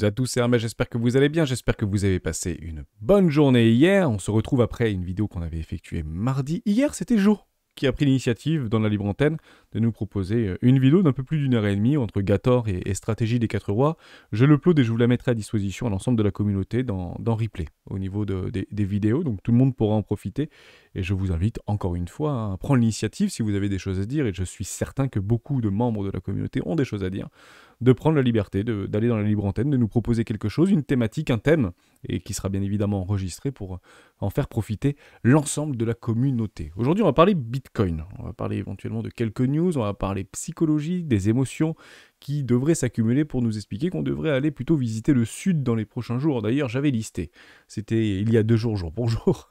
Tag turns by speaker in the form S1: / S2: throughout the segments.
S1: toutes et à tous, c'est Hermès, j'espère que vous allez bien, j'espère que vous avez passé une bonne journée hier. On se retrouve après une vidéo qu'on avait effectuée mardi. Hier, c'était Jo qui a pris l'initiative dans la libre antenne de nous proposer une vidéo d'un peu plus d'une heure et demie entre Gator et Stratégie des 4 rois. Je l'upload et je vous la mettrai à disposition à l'ensemble de la communauté dans replay au niveau des vidéos, donc tout le monde pourra en profiter. Et je vous invite encore une fois à prendre l'initiative si vous avez des choses à dire, et je suis certain que beaucoup de membres de la communauté ont des choses à dire, de prendre la liberté d'aller dans la libre antenne, de nous proposer quelque chose, une thématique, un thème, et qui sera bien évidemment enregistré pour en faire profiter l'ensemble de la communauté. Aujourd'hui, on va parler Bitcoin, on va parler éventuellement de quelques news, on va parler psychologie, des émotions qui devraient s'accumuler pour nous expliquer qu'on devrait aller plutôt visiter le sud dans les prochains jours. D'ailleurs, j'avais listé, c'était il y a 2 jours, jour pour jour,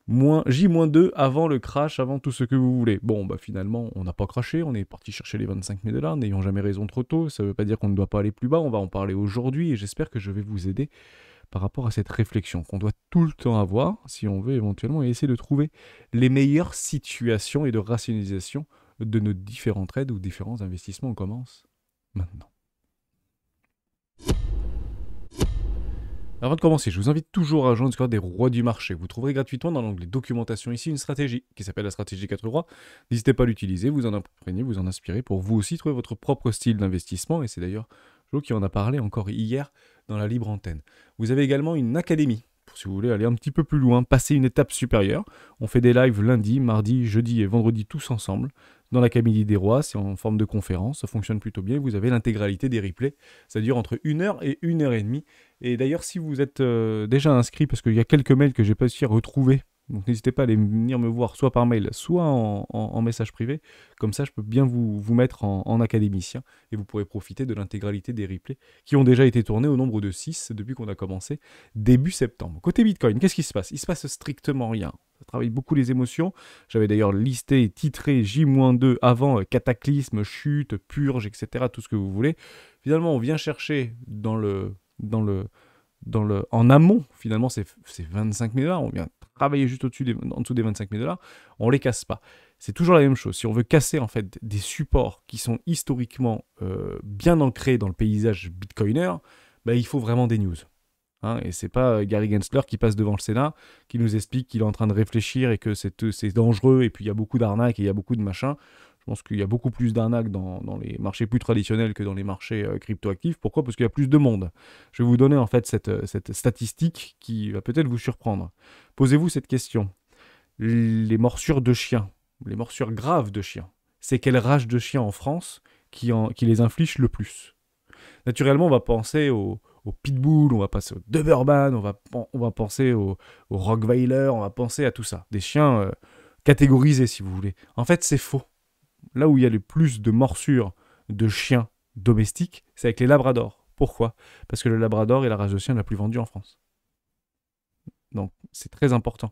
S1: J-2 avant le crash, avant tout ce que vous voulez. Bon, bah finalement, on n'a pas craché, on est parti chercher les 25 000 $, n'ayons jamais raison trop tôt, ça ne veut pas dire qu'on ne doit pas aller plus bas, on va en parler aujourd'hui, et j'espère que je vais vous aider par rapport à cette réflexion qu'on doit tout le temps avoir, si on veut éventuellement essayer de trouver les meilleures situations et de rationalisation de nos différents trades ou différents investissements. On commence maintenant. Avant de commencer, je vous invite toujours à rejoindre le Discord des rois du marché. Vous trouverez gratuitement dans l'onglet documentation ici une stratégie qui s'appelle la stratégie 4 rois. N'hésitez pas à l'utiliser, vous en imprégnez, vous en inspirez pour vous aussi trouver votre propre style d'investissement. Et c'est d'ailleurs Jo qui en a parlé encore hier dans la libre antenne. Vous avez également une académie, pour si vous voulez aller un petit peu plus loin, passer une étape supérieure. On fait des lives lundi, mardi, jeudi et vendredi tous ensemble. Dans l'Académie des Rois, c'est en forme de conférence, ça fonctionne plutôt bien. Vous avez l'intégralité des replays, ça dure entre 1 heure et 1 heure et demie. Et d'ailleurs, si vous êtes déjà inscrit, parce qu'il y a quelques mails que j'ai pas réussi à retrouver, donc n'hésitez pas à aller venir me voir soit par mail, soit en message privé. Comme ça, je peux bien vous mettre en académicien et vous pourrez profiter de l'intégralité des replays qui ont déjà été tournés au nombre de 6 depuis qu'on a commencé début septembre. Côté Bitcoin, qu'est-ce qui se passe? Il se passe strictement rien. Ça travaille beaucoup les émotions. J'avais d'ailleurs listé et titré J-2 avant cataclysme, chute, purge, etc. Tout ce que vous voulez. Finalement, on vient chercher en amont, finalement, c'est 25 000 $. On vient travailler juste en dessous des 25 000 $. On ne les casse pas. C'est toujours la même chose. Si on veut casser en fait des supports qui sont historiquement bien ancrés dans le paysage bitcoiner, bah, il faut vraiment des news. Et c'est pas Gary Gensler qui passe devant le Sénat, qui nous explique qu'il est en train de réfléchir et que c'est dangereux, et puis il y a beaucoup d'arnaques et il y a beaucoup de machins. Je pense qu'il y a beaucoup plus d'arnaques dans les marchés plus traditionnels que dans les marchés cryptoactifs. Pourquoi? Parce qu'il y a plus de monde. Je vais vous donner en fait cette statistique qui va peut-être vous surprendre. Posez-vous cette question. Les morsures de chiens, les morsures graves de chiens, c'est quelle rage de chiens en France qui les inflige le plus? Naturellement, on va penser au pitbull, on va penser au doberman, on va penser au rottweiler, on va penser à tout ça. Des chiens catégorisés, si vous voulez. En fait, c'est faux. Là où il y a le plus de morsures de chiens domestiques, c'est avec les labradors. Pourquoi? Parce que le labrador est la race de chien la plus vendue en France. Donc, c'est très important.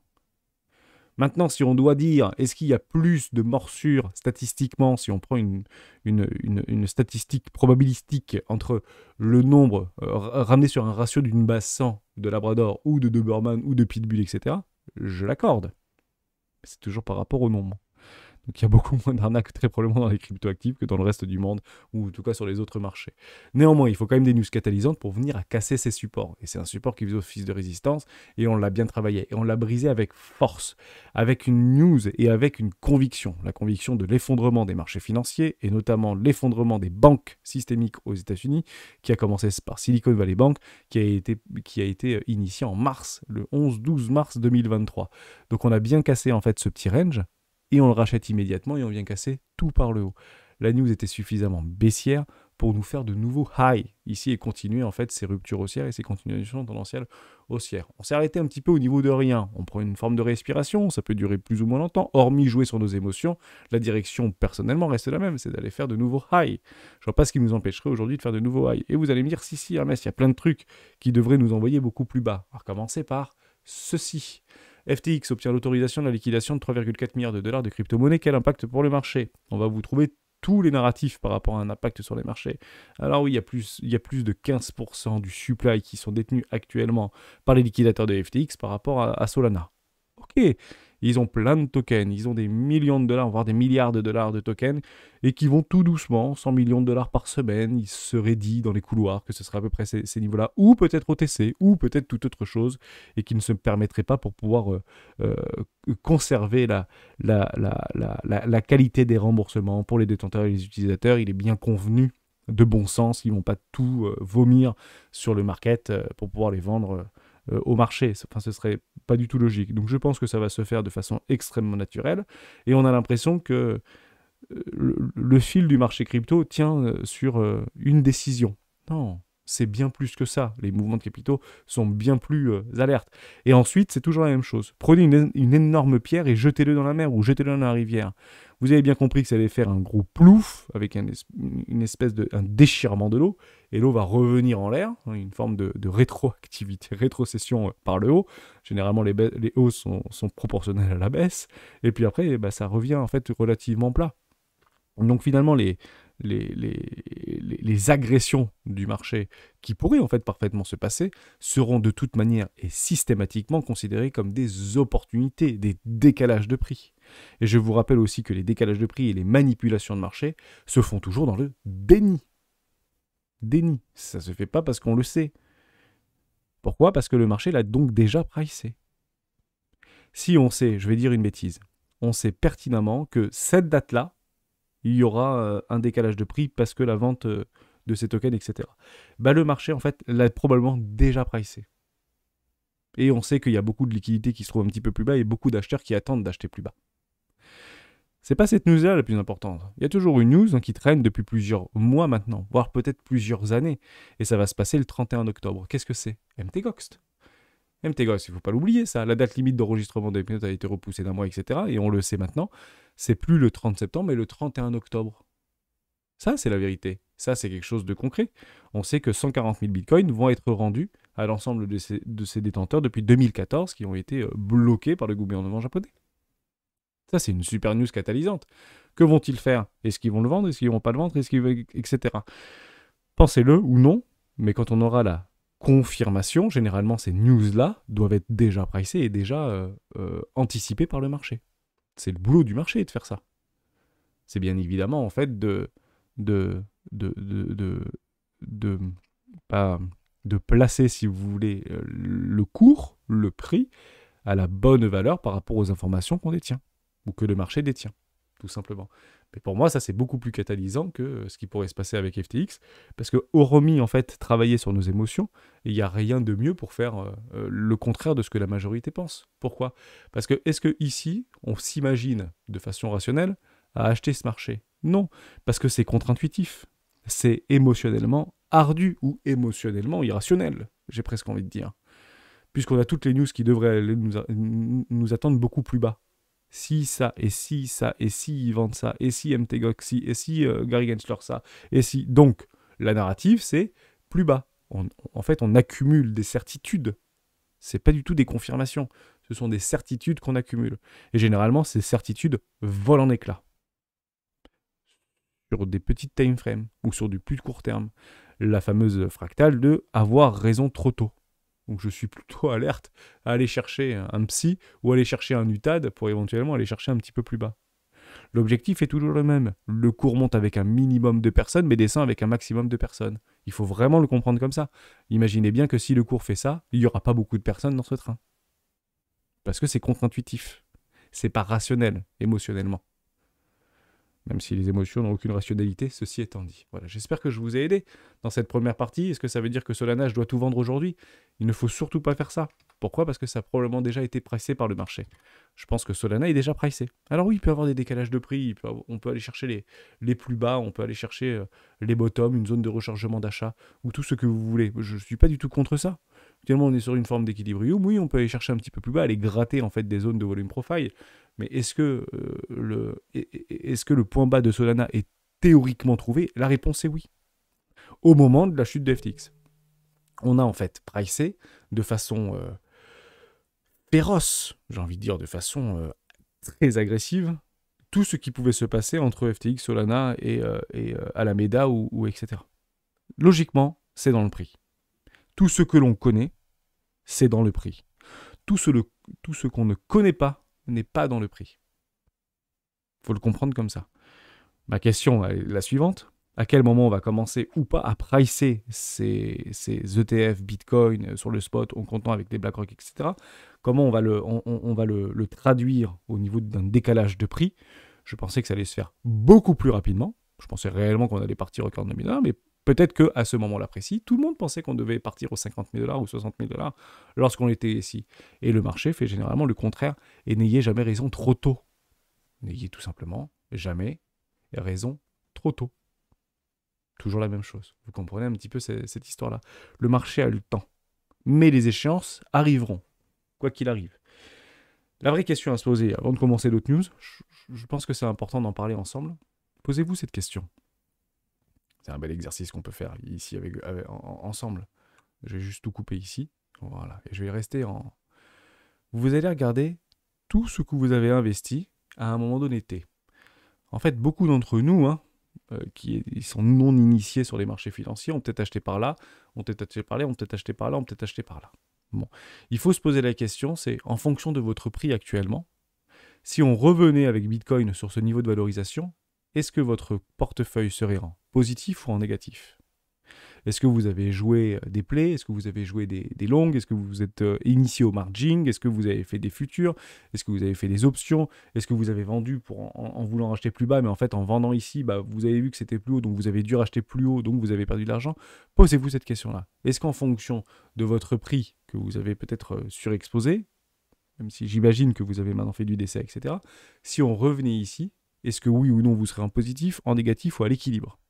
S1: Maintenant, si on doit dire, est-ce qu'il y a plus de morsures statistiquement, si on prend une statistique probabilistique entre le nombre ramené sur un ratio d'une base 100 de Labrador ou de Doberman ou de Pitbull, etc., je l'accorde. C'est toujours par rapport au nombre. Donc il y a beaucoup moins d'arnaques très probablement dans les cryptoactifs que dans le reste du monde, ou en tout cas sur les autres marchés. Néanmoins, il faut quand même des news catalysantes pour venir à casser ces supports. Et c'est un support qui faisait office de résistance, et on l'a bien travaillé. Et on l'a brisé avec force, avec une news et avec une conviction. La conviction de l'effondrement des marchés financiers, et notamment l'effondrement des banques systémiques aux États-Unis, qui a commencé par Silicon Valley Bank, qui a été initié en mars, le 11-12 mars 2023. Donc on a bien cassé en fait ce petit range, et on le rachète immédiatement et on vient casser tout par le haut. La news était suffisamment baissière pour nous faire de nouveaux highs ici et continuer en fait ces ruptures haussières et ces continuations tendancielles haussières. On s'est arrêté un petit peu au niveau de rien. On prend une forme de respiration, ça peut durer plus ou moins longtemps. Hormis jouer sur nos émotions, la direction personnellement reste la même, c'est d'aller faire de nouveaux highs. Je vois pas ce qui nous empêcherait aujourd'hui de faire de nouveaux highs. Et vous allez me dire, si, Hermès, il y a plein de trucs qui devraient nous envoyer beaucoup plus bas. Alors commencer par ceci. FTX obtient l'autorisation de la liquidation de 3,4 milliards de dollars de crypto-monnaie. Quel impact pour le marché? On va vous trouver tous les narratifs par rapport à un impact sur les marchés. Alors oui, il y a plus de 15% du supply qui sont détenus actuellement par les liquidateurs de FTX par rapport à Solana. Ok, Ils ont plein de tokens, ils ont des millions de dollars, voire des milliards de dollars de tokens, et qui vont tout doucement, 100 millions de dollars par semaine, il serait dit dans les couloirs que ce serait à peu près ces niveaux-là, ou peut-être OTC, ou peut-être toute autre chose, et qui ne se permettrait pas pour pouvoir conserver la qualité des remboursements pour les détenteurs et les utilisateurs. Il est bien convenu de bon sens, ils ne vont pas tout vomir sur le market pour pouvoir les vendre au marché. Enfin, ce serait pas du tout logique. Donc je pense que ça va se faire de façon extrêmement naturelle, et on a l'impression que le fil du marché crypto tient sur une décision. Non, c'est bien plus que ça. Les mouvements de capitaux sont bien plus alertes. Et ensuite, c'est toujours la même chose. Prenez une énorme pierre et jetez-le dans la mer ou jetez-le dans la rivière. Vous avez bien compris que ça allait faire un gros plouf avec une espèce de un déchirement de l'eau, et l'eau va revenir en l'air, une forme de rétroactivité, rétrocession par le haut. Généralement, les hausses sont proportionnelles à la baisse, et puis après, ça revient en fait relativement plat. Donc finalement, les agressions du marché qui pourraient en fait parfaitement se passer seront de toute manière et systématiquement considérées comme des opportunités, des décalages de prix. Et je vous rappelle aussi que les décalages de prix et les manipulations de marché se font toujours dans le déni. Déni. Ça ne se fait pas parce qu'on le sait. Pourquoi ? Parce que le marché l'a donc déjà pricé. Si on sait, je vais dire une bêtise, on sait pertinemment que cette date-là, il y aura un décalage de prix parce que la vente de ces tokens, etc. Le marché, en fait, l'a probablement déjà pricé. Et on sait qu'il y a beaucoup de liquidités qui se trouvent un petit peu plus bas et beaucoup d'acheteurs qui attendent d'acheter plus bas. C'est pas cette news-là la plus importante. Il y a toujours une news qui traîne depuis plusieurs mois maintenant, voire peut-être plusieurs années. Et ça va se passer le 31 octobre. Qu'est-ce que c'est ? MTGOX. MTGOX, il ne faut pas l'oublier, ça. La date limite d'enregistrement des notes a été repoussée d'un mois, etc. Et on le sait maintenant, c'est plus le 30 septembre, mais le 31 octobre. Ça, c'est la vérité. Ça, c'est quelque chose de concret. On sait que 140 000 bitcoins vont être rendus à l'ensemble de ces détenteurs depuis 2014 qui ont été bloqués par le gouvernement japonais. Ça, c'est une super news catalysante. Que vont-ils faire ? Est-ce qu'ils vont le vendre ? Est-ce qu'ils ne vont pas le vendre ? Etc. Pensez-le ou non, mais quand on aura la confirmation, généralement ces news-là doivent être déjà pricées et déjà anticipées par le marché. C'est le boulot du marché de faire ça. C'est bien évidemment en fait de placer, si vous voulez, le cours, le prix, à la bonne valeur par rapport aux informations qu'on détient, ou que le marché détient, tout simplement. Mais pour moi, ça c'est beaucoup plus catalysant que ce qui pourrait se passer avec FTX, parce que hormis en fait travailler sur nos émotions, il n'y a rien de mieux pour faire le contraire de ce que la majorité pense. Pourquoi ? Parce que est-ce que ici, on s'imagine de façon rationnelle à acheter ce marché ? Non, parce que c'est contre-intuitif. C'est émotionnellement ardu ou émotionnellement irrationnel, j'ai presque envie de dire. Puisqu'on a toutes les news qui devraient aller nous attendre beaucoup plus bas. Si ça, et si ça, et si ils vendent ça, et si MTGOX, si, et si Gary Gensler ça, et si... Donc, la narrative, c'est plus bas. En fait, on accumule des certitudes. C'est pas du tout des confirmations. Ce sont des certitudes qu'on accumule. Et généralement, ces certitudes volent en éclats. Sur des petites time frames, ou sur du plus court terme. La fameuse fractale de avoir raison trop tôt. Donc je suis plutôt alerte à aller chercher un psy ou aller chercher un UTAD pour éventuellement aller chercher un petit peu plus bas. L'objectif est toujours le même. Le cours monte avec un minimum de personnes, mais descend avec un maximum de personnes. Il faut vraiment le comprendre comme ça. Imaginez bien que si le cours fait ça, il n'y aura pas beaucoup de personnes dans ce train. Parce que c'est contre-intuitif. C'est pas rationnel, émotionnellement. Même si les émotions n'ont aucune rationalité, ceci étant dit. Voilà, j'espère que je vous ai aidé dans cette première partie. Est-ce que ça veut dire que Solana, je dois tout vendre aujourd'hui ? Il ne faut surtout pas faire ça. Pourquoi ? Parce que ça a probablement déjà été pricé par le marché. Je pense que Solana est déjà pricé. Alors oui, il peut y avoir des décalages de prix, on peut aller chercher les plus bas, on peut aller chercher les bottoms, une zone de rechargement d'achat, ou tout ce que vous voulez. Je ne suis pas du tout contre ça. Actuellement, on est sur une forme d'équilibrium. Oui, on peut aller chercher un petit peu plus bas, aller gratter en fait des zones de volume profile. Mais est-ce que le point bas de Solana est théoriquement trouvé ? La réponse est oui. Au moment de la chute de FTX. On a en fait pricé de façon féroce, j'ai envie de dire de façon très agressive, tout ce qui pouvait se passer entre FTX, Solana et Alameda ou etc. Logiquement, c'est dans le prix. Tout ce que l'on connaît, c'est dans le prix. Tout ce qu'on ne connaît pas, n'est pas dans le prix. Il faut le comprendre comme ça. Ma question est la suivante. À quel moment on va commencer ou pas à pricer ces ETF Bitcoin sur le spot en comptant avec des BlackRock, etc. Comment on va le traduire au niveau d'un décalage de prix? Je pensais que ça allait se faire beaucoup plus rapidement. Je pensais réellement qu'on allait partir au 42 000 $, mais peut-être qu'à ce moment-là précis, tout le monde pensait qu'on devait partir aux 50 000 $ ou 60 000 $ lorsqu'on était ici. Et le marché fait généralement le contraire. Et n'ayez jamais raison trop tôt. N'ayez tout simplement jamais raison trop tôt. Toujours la même chose. Vous comprenez un petit peu cette histoire-là. Le marché a le temps. Mais les échéances arriveront, quoi qu'il arrive. La vraie question à se poser, avant de commencer d'autres news, je pense que c'est important d'en parler ensemble. Posez-vous cette question. C'est un bel exercice qu'on peut faire ici ensemble. Je vais juste tout couper ici. Voilà. Et je vais rester en... Vous allez regarder tout ce que vous avez investi à un moment donné T. En fait, beaucoup d'entre nous, qui sont non initiés sur les marchés financiers, ont peut-être acheté par là, ont peut-être acheté par là, ont peut-être acheté par là, ont peut-être acheté par là. Bon. Il faut se poser la question, c'est en fonction de votre prix actuellement, si on revenait avec Bitcoin sur ce niveau de valorisation, est-ce que votre portefeuille serait en positif ou en négatif? Est-ce que vous avez joué des plays? Est-ce que vous avez joué des longues? Est-ce que vous êtes initié au margin? Est-ce que vous avez fait des futurs? Est-ce que vous avez fait des options? Est-ce que vous avez vendu en voulant racheter plus bas, mais en fait en vendant ici, vous avez vu que c'était plus haut, donc vous avez dû racheter plus haut, donc vous avez perdu de l'argent? Posez-vous cette question-là. Est-ce qu'en fonction de votre prix que vous avez peut-être surexposé, même si j'imagine que vous avez maintenant fait du décès, etc., si on revenait ici, est-ce que oui ou non vous serez en positif, en négatif ou à l'équilibre?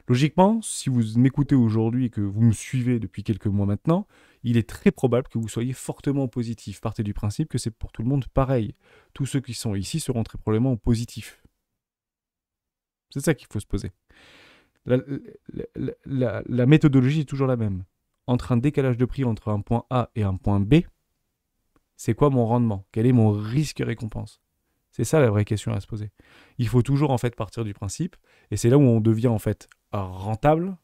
S1: Logiquement, si vous m'écoutez aujourd'hui et que vous me suivez depuis quelques mois maintenant, il est très probable que vous soyez fortement en positif. Partez du principe que c'est pour tout le monde pareil. Tous ceux qui sont ici seront très probablement en positif. C'est ça qu'il faut se poser. La méthodologie est toujours la même. Entre un décalage de prix entre un point A et un point B, c'est quoi mon rendement? Quel est mon risque-récompense? C'est ça la vraie question à se poser. Il faut toujours en fait partir du principe, et c'est là où on devient en fait rentable,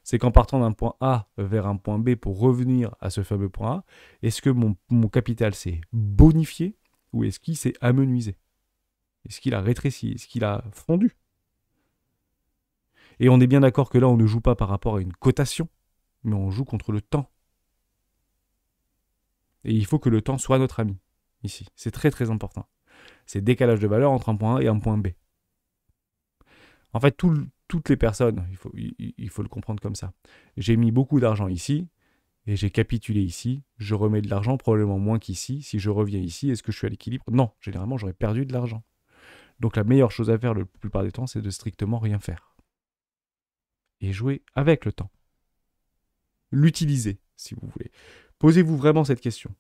S1: c'est qu'en partant d'un point A vers un point B pour revenir à ce fameux point A, est-ce que mon capital s'est bonifié ou est-ce qu'il s'est amenuisé? Est-ce qu'il a rétréci? Est-ce qu'il a fondu? Et on est bien d'accord que là, on ne joue pas par rapport à une cotation, mais on joue contre le temps. Et il faut que le temps soit notre ami, ici. C'est très très important. C'est décalage de valeur entre un point A et un point B. En fait, toutes les personnes, il faut le comprendre comme ça. J'ai mis beaucoup d'argent ici, et j'ai capitulé ici. Je remets de l'argent, probablement moins qu'ici. Si je reviens ici, est-ce que je suis à l'équilibre? Non, généralement, j'aurais perdu de l'argent. Donc la meilleure chose à faire la plupart des temps, c'est de strictement rien faire. Et jouer avec le temps. L'utiliser, si vous voulez. Posez-vous vraiment cette question.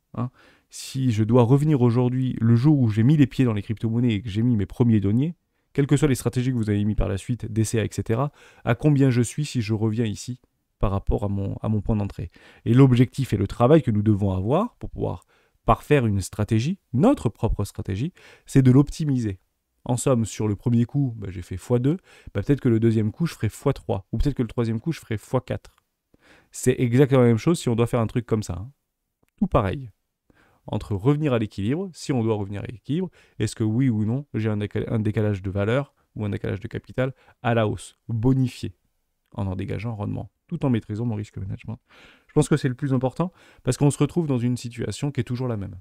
S1: Si je dois revenir aujourd'hui, le jour où j'ai mis les pieds dans les crypto-monnaies et que j'ai mis mes premiers deniers, quelles que soient les stratégies que vous avez mis par la suite, DCA, etc., à combien je suis si je reviens ici par rapport à mon point d'entrée. Et l'objectif et le travail que nous devons avoir pour pouvoir parfaire une stratégie, notre propre stratégie, c'est de l'optimiser. En somme, sur le premier coup, j'ai fait x2, peut-être que le deuxième coup, je ferai x3, ou peut-être que le troisième coup, je ferai x4. C'est exactement la même chose si on doit faire un truc comme ça. Tout pareil. Entre revenir à l'équilibre, si on doit revenir à l'équilibre, est-ce que oui ou non, j'ai un décalage de valeur ou un décalage de capital à la hausse, bonifié, en dégageant un rendement, tout en maîtrisant mon risque management. Je pense que c'est le plus important, parce qu'on se retrouve dans une situation qui est toujours la même.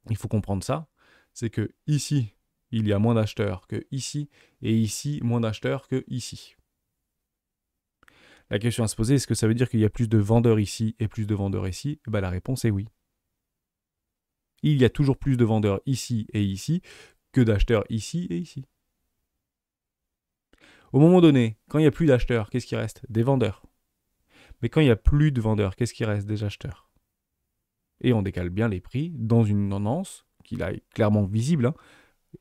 S1: Il faut comprendre ça, c'est que ici, il y a moins d'acheteurs que ici, et ici, moins d'acheteurs que ici. La question à se poser, est-ce que ça veut dire qu'il y a plus de vendeurs ici et plus de vendeurs ici? La réponse est oui. Il y a toujours plus de vendeurs ici et ici que d'acheteurs ici et ici. Au moment donné, quand il n'y a plus d'acheteurs, qu'est-ce qui reste? Des vendeurs. Mais quand il n'y a plus de vendeurs, qu'est-ce qui reste? Des acheteurs. Et on décale bien les prix dans une tendance qui là est clairement visible,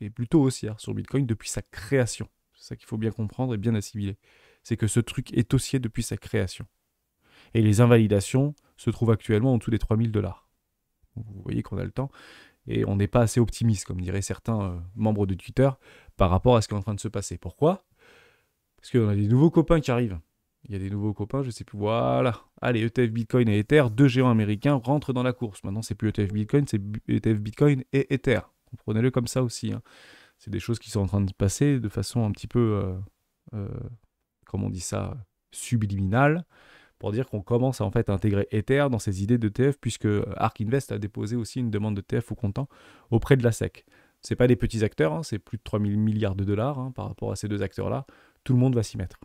S1: et plutôt haussière sur Bitcoin depuis sa création. C'est ça qu'il faut bien comprendre et bien assimiler. C'est que ce truc est haussier depuis sa création. Et les invalidations se trouvent actuellement en dessous des 3000 $. Vous voyez qu'on a le temps et on n'est pas assez optimiste, comme diraient certains membres de Twitter, par rapport à ce qui est en train de se passer. Pourquoi? Parce qu'on a des nouveaux copains qui arrivent. Il y a des nouveaux copains, je sais plus. Voilà. Allez, ETF Bitcoin et Ether, deux géants américains rentrent dans la course. Maintenant, c'est plus ETF Bitcoin, c'est ETF Bitcoin et Ether. Comprenez-le comme ça aussi, hein. C'est des choses qui sont en train de se passer de façon un petit peu, comment on dit ça, subliminale, pour dire qu'on commence à en fait intégrer Ether dans ces idées d'ETF, puisque ARK Invest a déposé aussi une demande d'ETF au comptant auprès de la SEC. C'est pas des petits acteurs, hein, c'est plus de 3 000 milliards de dollars, hein, par rapport à ces deux acteurs-là. Tout le monde va s'y mettre.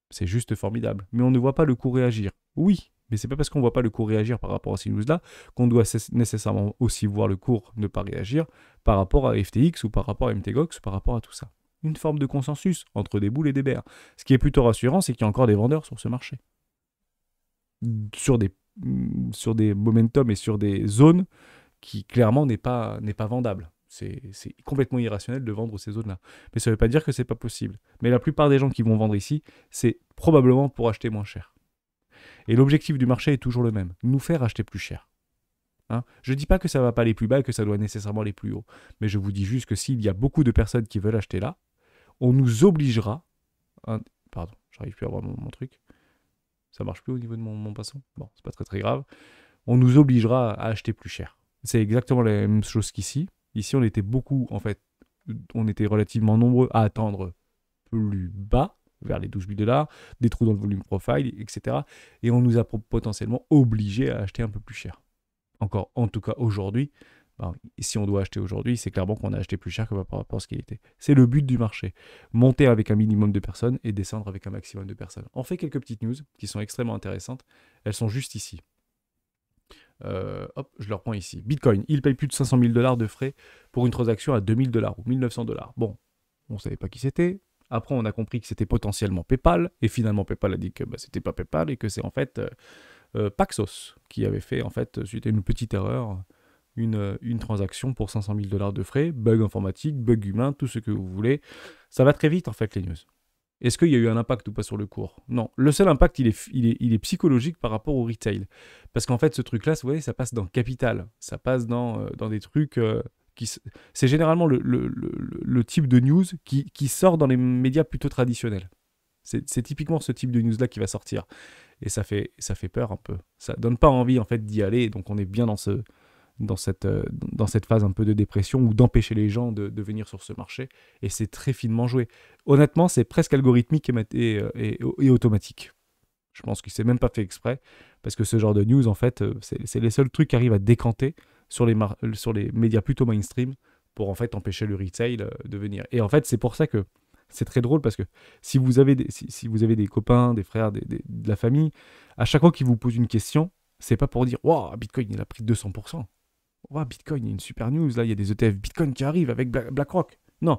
S1: C'est juste formidable. Mais on ne voit pas le cours réagir. Oui, mais c'est pas parce qu'on ne voit pas le cours réagir par rapport à ces news-là qu'on doit nécessairement aussi voir le cours ne pas réagir par rapport à FTX ou par rapport à MTGOX ou par rapport à tout ça. Une forme de consensus entre des boules et des bears. Ce qui est plutôt rassurant, c'est qu'il y a encore des vendeurs sur ce marché. Sur des momentum et sur des zones qui clairement n'est pas vendable. C'est complètement irrationnel de vendre ces zones-là. Mais ça ne veut pas dire que c'est pas possible. Mais la plupart des gens qui vont vendre ici, c'est probablement pour acheter moins cher. Et l'objectif du marché est toujours le même, nous faire acheter plus cher. Hein, je ne dis pas que ça ne va pas aller plus bas et que ça doit nécessairement aller plus haut. Mais je vous dis juste que s'il y a beaucoup de personnes qui veulent acheter là, on nous obligera... Pardon, j'arrive plus à voir mon truc. Ça marche plus au niveau de mon passant. Bon, c'est pas très très grave. On nous obligera à acheter plus cher. C'est exactement la même chose qu'ici. Ici, on était beaucoup, en fait, on était relativement nombreux à attendre plus bas, vers les 12 000 $, des trous dans le volume profile, etc. Et on nous a potentiellement obligés à acheter un peu plus cher. Encore, en tout cas aujourd'hui, si on doit acheter aujourd'hui, c'est clairement qu'on a acheté plus cher que par rapport à ce qu'il était. C'est le but du marché. Monter avec un minimum de personnes et descendre avec un maximum de personnes. On fait quelques petites news qui sont extrêmement intéressantes. Elles sont juste ici. Hop, je le reprends ici. Bitcoin, il paye plus de 500 000 $ de frais pour une transaction à 2 000 $ ou 1 900 $. Bon, on ne savait pas qui c'était. Après, on a compris que c'était potentiellement PayPal. Et finalement, PayPal a dit que c'était pas PayPal et que c'est en fait Paxos qui avait fait, en fait, suite à une petite erreur, une transaction pour 500 000 $ de frais. Bug informatique, bug humain, tout ce que vous voulez. Ça va très vite, en fait, les news. Est-ce qu'il y a eu un impact ou pas sur le cours? Non. Le seul impact, il est psychologique par rapport au retail. Parce qu'en fait, ce truc-là, vous voyez, ça passe dans Capital. Ça passe dans des trucs qui... C'est généralement le type de news qui sort dans les médias plutôt traditionnels. C'est typiquement ce type de news-là qui va sortir. Et ça fait peur un peu. Ça donne pas envie, en fait, d'y aller. Donc, on est bien dans cette phase un peu de dépression ou d'empêcher les gens de venir sur ce marché. Et c'est très finement joué. Honnêtement, c'est presque algorithmique et automatique. Je pense qu'il ne s'est même pas fait exprès, parce que ce genre de news, en fait, c'est les seuls trucs qui arrivent à décanter sur les médias plutôt mainstream pour en fait empêcher le retail de venir. Et en fait, c'est pour ça que c'est très drôle, parce que si vous avez des copains, des frères, de la famille, à chaque fois qu'ils vous posent une question, c'est pas pour dire « Wow, Bitcoin, il a pris 200%. Oh, Bitcoin, il y a une super news, là, il y a des ETF Bitcoin qui arrivent avec BlackRock. » Non,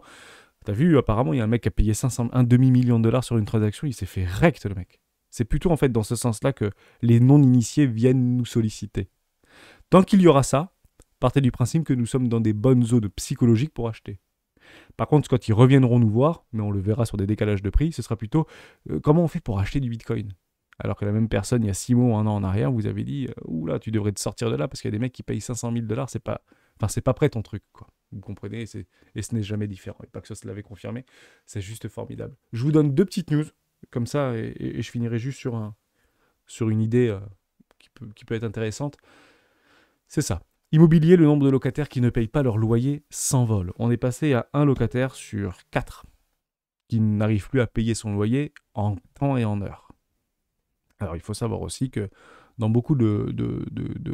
S1: t'as vu, apparemment, il y a un mec qui a payé un demi-million de dollars sur une transaction, il s'est fait recte, le mec. C'est plutôt, en fait, dans ce sens-là que les non-initiés viennent nous solliciter. Tant qu'il y aura ça, partez du principe que nous sommes dans des bonnes zones psychologiques pour acheter. Par contre, quand ils reviendront nous voir, mais on le verra sur des décalages de prix, ce sera plutôt comment on fait pour acheter du Bitcoin. Alors que la même personne, il y a 6 mois ou 1 an en arrière, vous avez dit oula, tu devrais te sortir de là parce qu'il y a des mecs qui payent 500 000 $, c'est pas prêt ton truc, quoi. Vous comprenez, et ce n'est jamais différent. Et Paxos l'avait confirmé, c'est juste formidable. Je vous donne 2 petites news, comme ça, et je finirai juste sur une idée qui peut être intéressante. C'est ça. Immobilier, le nombre de locataires qui ne payent pas leur loyer s'envole. On est passé à 1 locataire sur 4 qui n'arrive plus à payer son loyer en temps et en heure. Alors, il faut savoir aussi que dans beaucoup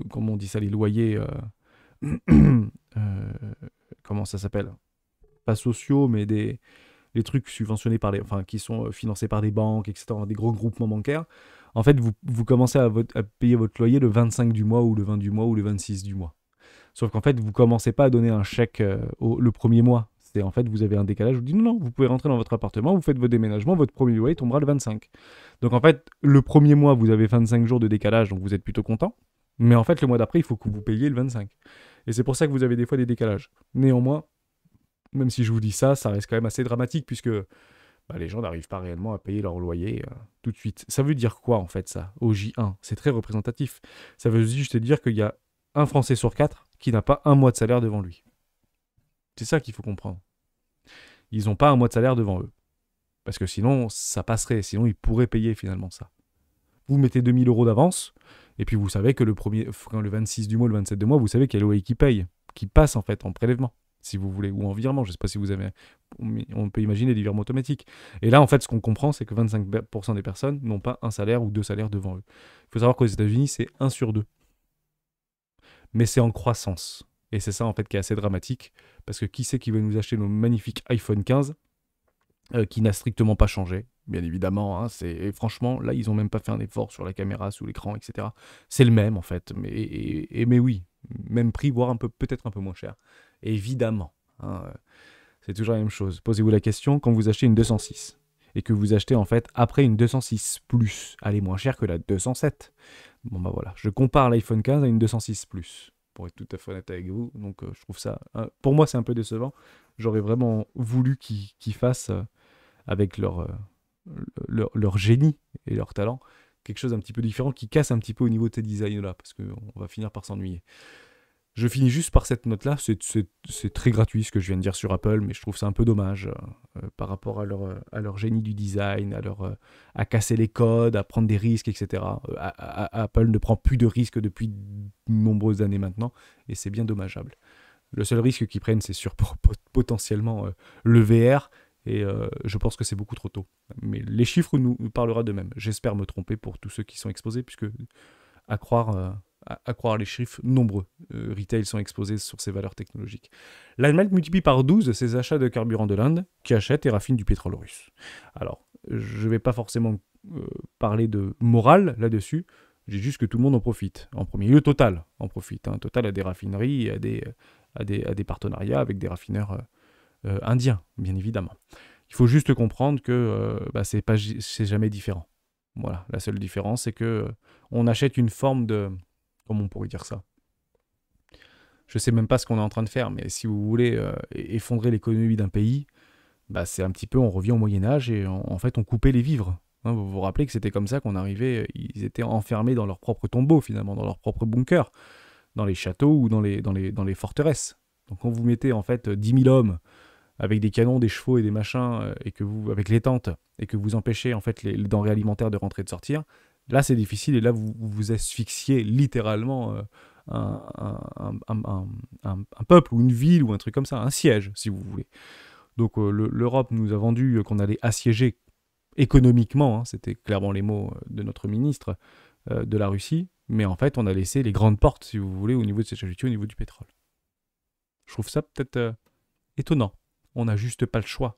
S1: comment on dit ça, les loyers, comment ça s'appelle? Pas sociaux, mais les trucs subventionnés qui sont financés par des banques, etc., des gros groupements bancaires. En fait, vous commencez à payer votre loyer le 25 du mois, ou le 20 du mois, ou le 26 du mois. Sauf qu'en fait, vous ne commencez pas à donner un chèque le premier mois. En fait, vous avez un décalage, vous dites non, vous pouvez rentrer dans votre appartement, vous faites votre déménagement, votre premier loyer tombera le 25. Donc en fait, le premier mois, vous avez 25 jours de décalage, donc vous êtes plutôt content. Mais en fait, le mois d'après, il faut que vous payiez le 25. Et c'est pour ça que vous avez des fois des décalages. Néanmoins, même si je vous dis ça, ça reste quand même assez dramatique, puisque les gens n'arrivent pas réellement à payer leur loyer tout de suite. Ça veut dire quoi en fait ça, au J1? C'est très représentatif. Ça veut juste dire qu'il y a un Français sur 4 qui n'a pas un mois de salaire devant lui. C'est ça qu'il faut comprendre. Ils n'ont pas un mois de salaire devant eux. Parce que sinon, ça passerait. Sinon, ils pourraient payer finalement ça. Vous mettez 2000 euros d'avance, et puis vous savez que le 26 du mois, le 27 du mois, vous savez qu'il y a le loyer qui passe en fait en prélèvement, si vous voulez, ou en virement. Je ne sais pas si vous avez. On peut imaginer des virements automatiques. Et là, en fait, ce qu'on comprend, c'est que 25% des personnes n'ont pas un salaire ou deux salaires devant eux. Il faut savoir qu'aux États-Unis, c'est 1 sur 2. Mais c'est en croissance. Et c'est ça, en fait, qui est assez dramatique. Parce que qui c'est qui veut nous acheter nos magnifiques iPhone 15 qui n'a strictement pas changé, bien évidemment. Hein, et franchement, là, ils n'ont même pas fait un effort sur la caméra, sous l'écran, etc. C'est le même, en fait. Mais oui, même prix, voire peut-être un peu moins cher. Évidemment. Hein, c'est toujours la même chose. Posez-vous la question, quand vous achetez une 206, et que vous achetez, en fait, après une 206 Plus, elle est moins chère que la 207. Bon, bah voilà. Je compare l'iPhone 15 à une 206 Plus, pour être tout à fait honnête avec vous. Donc, je trouve ça... pour moi, c'est un peu décevant. J'aurais vraiment voulu qu'ils fassent... avec leur génie et leur talent, quelque chose un petit peu différent qui casse un petit peu au niveau de ces designs-là, parce qu'on va finir par s'ennuyer. Je finis juste par cette note-là, c'est très gratuit ce que je viens de dire sur Apple, mais je trouve ça un peu dommage par rapport à leur génie du design, à casser les codes, à prendre des risques, etc. Apple ne prend plus de risques depuis de nombreuses années maintenant, et c'est bien dommageable. Le seul risque qu'ils prennent, c'est sur potentiellement le VR, et je pense que c'est beaucoup trop tôt. Mais les chiffres nous parlera d'eux-mêmes. J'espère me tromper pour tous ceux qui sont exposés, puisque à croire les chiffres, nombreux retail sont exposés sur ces valeurs technologiques. L'Allemagne multiplie par 12 ses achats de carburant de l'Inde, qui achète et raffine du pétrole russe. Alors, je ne vais pas forcément parler de morale là-dessus, j'ai juste que tout le monde en profite. En premier lieu, Total en profite. Hein. Total a des raffineries, a des partenariats avec des raffineurs indiens, bien évidemment. Il faut juste comprendre que c'est jamais différent. Voilà, la seule différence, c'est que on achète une forme de... Comment on pourrait dire ça? Je sais même pas ce qu'on est en train de faire, mais si vous voulez effondrer l'économie d'un pays, bah c'est un petit peu, on revient au Moyen-Âge et en fait on coupait les vivres. Hein, vous vous rappelez que c'était comme ça qu'on arrivait, ils étaient enfermés dans leur propre tombeau finalement, dans leur propre bunker, dans les châteaux ou dans les forteresses. Donc quand vous mettez en fait 10 000 hommes avec des canons, des chevaux et des machins, et que vous, avec les tentes, et que vous empêchez en fait les denrées alimentaires de rentrer et de sortir, là c'est difficile et là vous asphyxiez littéralement un peuple ou une ville ou un truc comme ça, un siège si vous voulez. Donc l'Europe nous a vendu qu'on allait assiéger économiquement, hein, c'était clairement les mots de notre ministre de la Russie, mais en fait on a laissé les grandes portes si vous voulez au niveau de ces charité, au niveau du pétrole. Je trouve ça peut-être étonnant. On n'a juste pas le choix,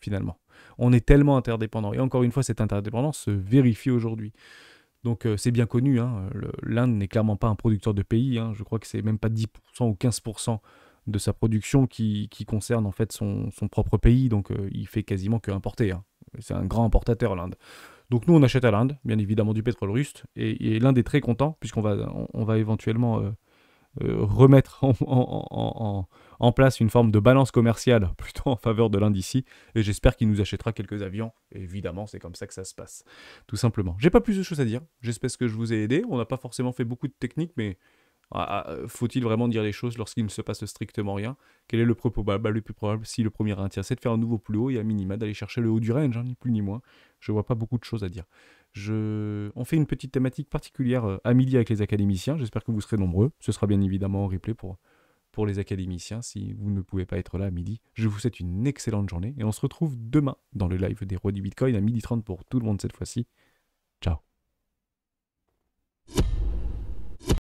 S1: finalement. On est tellement interdépendants. Et encore une fois, cette interdépendance se vérifie aujourd'hui. Donc c'est bien connu, hein, l'Inde n'est clairement pas un producteur de pays. Hein, je crois que c'est même pas 10% ou 15% de sa production qui concerne en fait son propre pays. Donc il fait quasiment que importer. Hein. C'est un grand importateur, l'Inde. Donc nous, on achète à l'Inde, bien évidemment du pétrole russe. Et l'Inde est très content, puisqu'on va éventuellement... remettre en place une forme de balance commerciale plutôt en faveur de l'Inde ici, et j'espère qu'il nous achètera quelques avions, et évidemment c'est comme ça que ça se passe, tout simplement. J'ai pas plus de choses à dire, j'espère que je vous ai aidé, on n'a pas forcément fait beaucoup de techniques, mais faut-il vraiment dire les choses lorsqu'il ne se passe strictement rien? Quel est le plus probable? Le plus probable, si le premier maintien, c'est de faire un nouveau plus haut et à minima d'aller chercher le haut du range, hein, ni plus ni moins. Je vois pas beaucoup de choses à dire. On fait une petite thématique particulière à midi avec les académiciens. J'espère que vous serez nombreux. Ce sera bien évidemment en replay pour les académiciens si vous ne pouvez pas être là à midi. Je vous souhaite une excellente journée et on se retrouve demain dans le live des rois du Bitcoin à 12h30 pour tout le monde cette fois-ci. Ciao.